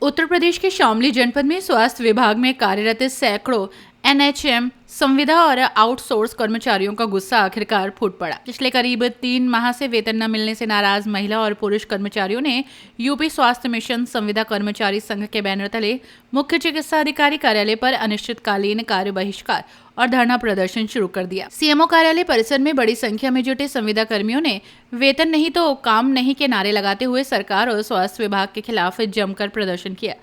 उत्तर प्रदेश के शामली जनपद में स्वास्थ्य विभाग में कार्यरत सैकड़ों एनएचएम, संविदा और आउटसोर्स कर्मचारियों का गुस्सा आखिरकार फूट पड़ा। पिछले करीब 3 माह से वेतन न मिलने से नाराज महिला और पुरुष कर्मचारियों ने यूपी स्वास्थ्य मिशन संविदा कर्मचारी संघ के बैनर तले मुख्य चिकित्सा अधिकारी कार्यालय पर अनिश्चितकालीन कार्य बहिष्कार और धरना प्रदर्शन शुरू कर दिया। सीएमओ कार्यालय परिसर में बड़ी संख्या में जुटे संविदा कर्मियों ने वेतन नहीं तो काम नहीं के नारे लगाते हुए सरकार और स्वास्थ्य विभाग के खिलाफ जमकर प्रदर्शन किया।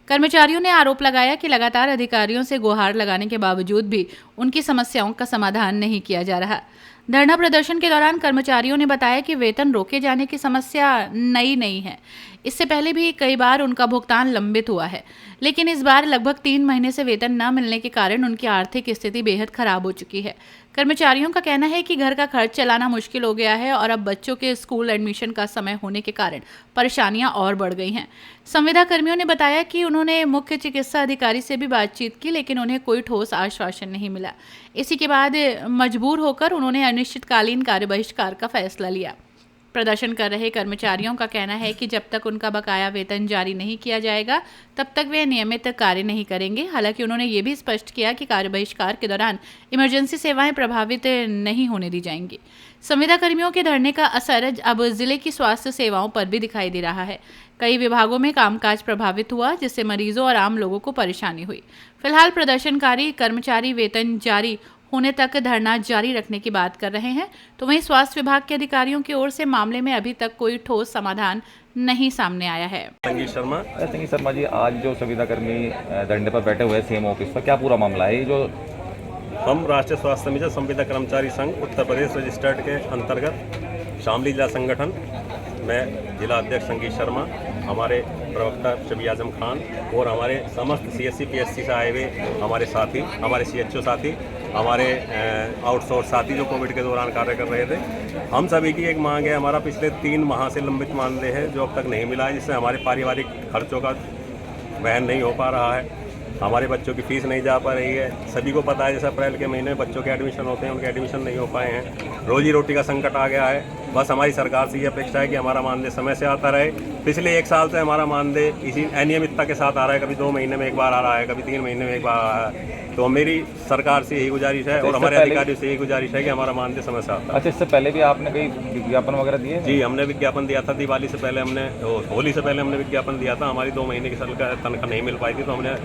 कर्मचारियों ने आरोप लगाया कि लगातार अधिकारियों से गुहार लगाने के बावजूद भी उनकी समस्याओं का समाधान नहीं किया जा रहा। धरना प्रदर्शन के दौरान कर्मचारियों ने बताया कि वेतन रोके जाने की समस्या नई नहीं है। इससे पहले भी कई बार उनका भुगतान लंबित हुआ है, लेकिन इस बार लगभग 3 महीने से वेतन न मिलने के कारण उनकी आर्थिक स्थिति बेहद खराब हो चुकी है। कर्मचारियों का कहना है कि घर का खर्च चलाना मुश्किल हो गया है और अब बच्चों के स्कूल एडमिशन का समय होने के कारण परेशानियां और बढ़ गई हैं। संविदा कर्मियों ने बताया कि उन्होंने मुख्य चिकित्सा अधिकारी से भी बातचीत की, लेकिन उन्हें कोई ठोस आश्वासन नहीं मिला। इसी के बाद मजबूर होकर उन्होंने अनिश्चितकालीन कार्य बहिष्कार का फैसला लिया। प्रदर्शन कर रहे कर्मचारियों का कहना है कि जब तक उनका बकाया वेतन जारी नहीं किया जाएगा तब तक वे नियमित कार्य नहीं करेंगे। हालांकि उन्होंने ये भी स्पष्ट किया कि कार्य बहिष्कार के दौरान इमरजेंसी सेवाएं प्रभावित नहीं होने दी जाएंगी। संविदा कर्मियों के धरने का असर अब जिले की स्वास्थ्य सेवाओं पर भी दिखाई दे रहा है। कई विभागों में कामकाज प्रभावित हुआ, जिससे मरीजों और आम लोगों को परेशानी हुई। फिलहाल प्रदर्शनकारी कर्मचारी वेतन जारी होने तक धरना जारी रखने की बात कर रहे हैं, तो वहीं स्वास्थ्य विभाग के अधिकारियों की ओर से मामले में अभी तक कोई ठोस समाधान नहीं सामने आया है। संगीत शर्मा जी, आज जो संविदा कर्मी धरने पर बैठे हुए हैं सीएम ऑफिस पर, क्या पूरा मामला है? जो हम राष्ट्रीय स्वास्थ्य मिशन संविदा कर्मचारी संघ उत्तर प्रदेश रजिस्टर्ड के अंतर्गत शामली जिला संगठन में जिला अध्यक्ष संगीत शर्मा, हमारे प्रवक्ता शबी आजम खान और हमारे समस्त सीएससी पीएससी से आए हुए हमारे साथी, हमारे सीएचओ साथी, हमारे आउटसोर्स साथी जो कोविड के दौरान कार्य कर रहे थे, हम सभी की एक मांग है। हमारा पिछले 3 माह से लंबित मानदेय है जो अब तक नहीं मिला है, जिससे हमारे पारिवारिक खर्चों का वहन नहीं हो पा रहा है। हमारे बच्चों की फीस नहीं जा पा रही है। सभी को पता है जैसे अप्रैल के महीने में बच्चों के एडमिशन होते हैं, उनके एडमिशन नहीं हो पाए हैं। रोजी रोटी का संकट आ गया है। बस हमारी सरकार से ये अपेक्षा है कि हमारा मानदेय समय से आता रहे। पिछले 1 साल से हमारा मानदेय इसी अनियमितता के साथ आ रहा है, कभी 2 महीने में एक बार आ रहा है, कभी 3 महीने में एक बार आ रहा है। तो मेरी सरकार से यही गुजारिश है और हमारे अधिकारियों से यही गुजारिश है कि हमारा मानदेय समय से आता है। अच्छा, इससे पहले भी आपने कई विज्ञापन वगैरह दिए? जी, हमने विज्ञापन दिया था। दिवाली से पहले हमने, होली से पहले हमने विज्ञापन दिया था। हमारी 2 महीने की तनख्वाह नहीं मिल पाई थी, तो हमने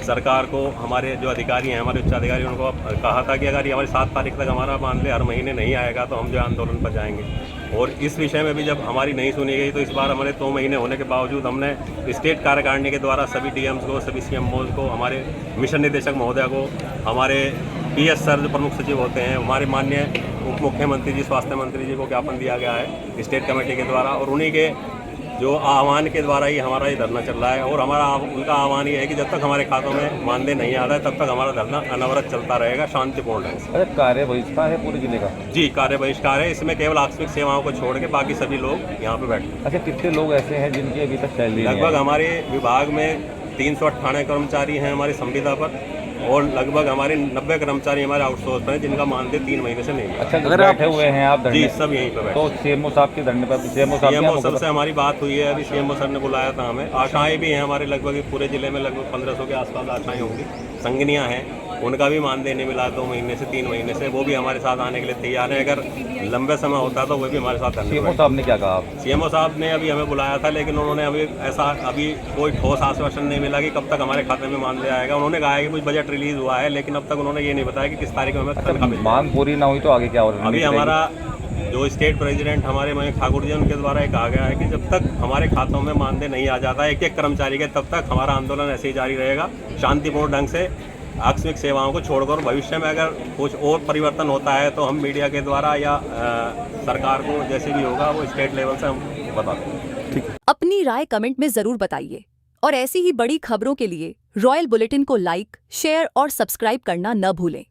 सरकार को, हमारे जो अधिकारी हैं, हमारे उच्च अधिकारी, उनको कहा था कि अगर ये हमारी 7 तारीख तक हमारा मानदेय हर महीने नहीं आएगा तो हम जो आंदोलन पर जाएंगे। और इस विषय में भी जब हमारी नहीं सुनी गई तो इस बार हमारे 2 महीने होने के बावजूद हमने स्टेट कार्यकारिणी के द्वारा सभी डीएम्स को, सभी सीएमओज को, हमारे मिशन निदेशक महोदय को, हमारे पीएस सर जो प्रमुख सचिव होते हैं, हमारे माननीय उप मुख्यमंत्री जी, स्वास्थ्य मंत्री जी को ज्ञापन दिया गया है स्टेट कमेटी के द्वारा, और उन्हीं के जो आह्वान के द्वारा ही हमारा ये धरना चल रहा है। और हमारा उनका आह्वान ये है कि जब तक हमारे खातों में मानदेय नहीं आता है तब तक हमारा धरना अनवरत चलता रहेगा, शांतिपूर्ण ढंग से। कार्य बहिष्कार है पूरे जिले का? जी, कार्य बहिष्कार है। इसमें केवल आकस्मिक सेवाओं को छोड़ के बाकी सभी लोग यहाँ पे बैठे। अच्छा, कितने लोग ऐसे हैं जिनकी अभी तक सैलरी? लगभग हमारे विभाग में 398 कर्मचारी हैं हमारी संविदा पर, और लगभग हमारे 90 कर्मचारी हमारे आउटसोर्स पर हैं जिनका मानदेय 3 महीने से नहीं है। अच्छा, अगर बैठे हुए हैं आप? जी, सब यहीं पर बैठे। तो सीएमओ साहब के धरने पर सीएमओ सर से हमारी बात हुई है। अभी सीएमओ सर ने बुलाया था हमें। आशाएं भी हैं हमारे, लगभग पूरे जिले में लगभग 1500 के आसपास आशाएं होंगी, संगनियाँ हैं। उनका भी मानदेय नहीं मिला 2 महीने से, 3 महीने से। वो भी हमारे साथ आने के लिए तैयार है। अगर लंबे समय होता तो वो भी हमारे साथ आने। सीएमओ साहब ने क्या कहा? सीएमओ साहब ने अभी हमें बुलाया था, लेकिन उन्होंने अभी कोई ठोस आश्वासन नहीं मिला कि कब तक हमारे खाते में मानदेय आएगा। उन्होंने कहा है कि कुछ बजट रिलीज हुआ है, लेकिन अब तक उन्होंने ये नहीं बताया कि किस तारीख में हमें तनख्वाह मिलेगी। मांग पूरी ना हुई तो आगे क्या हो रहा है? अभी हमारा जो स्टेट प्रेसिडेंट हमारे मयंक ठाकुर जी, उनके द्वारा ये कहा गया है कि जब तक हमारे खातों में मानदेय नहीं आ जाता एक कर्मचारी के, तब तक हमारा आंदोलन ऐसे ही जारी रहेगा, शांतिपूर्ण ढंग से। आकस्मिक सेवाओं को छोड़कर भविष्य में अगर कुछ और परिवर्तन होता है तो हम मीडिया के द्वारा या सरकार को जैसे भी होगा वो स्टेट लेवल से हम बता देंगे। अपनी राय कमेंट में जरूर बताइए और ऐसी ही बड़ी खबरों के लिए रॉयल बुलेटिन को लाइक, शेयर और सब्सक्राइब करना न भूलें।